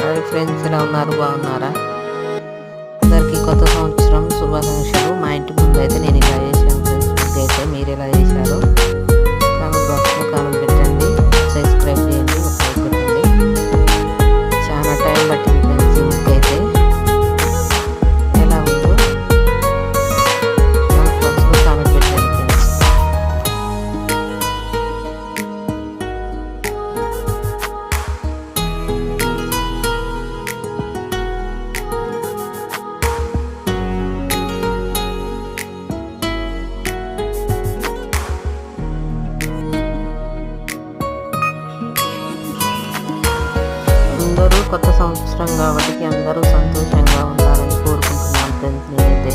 Hi friends, ఎలా ఉన్నారు? బాగున్నారా? అందరికీ కొత్త సంవత్సరం శుభాకాంక్షలు. మా ఇంటి ముందు అయితే నేను ఇలా చేశాను ఫ్రెండ్స్. ముగ్గు అయితే మీరు ఎలా చేశారు? కామెంట్ బాక్స్లో కామెంట్ పెట్టండి, సబ్స్క్రైబ్ చేయండి, ఒక లైక్ కొట్టండి. చాలా టైం పట్టింది ఫ్రెండ్స్ ఈ ముగ్గు అయితే. ఎలా ఉందో కామెంట్ బాక్స్లో కామెంట్ పెట్టండి ఫ్రెండ్స్. అందరూ కొత్త సంవత్సరం కాబట్టి అందరూ సంతోషంగా ఉండాలని కోరుకుంటున్నాను ఫ్రెండ్స్ నేనైతే.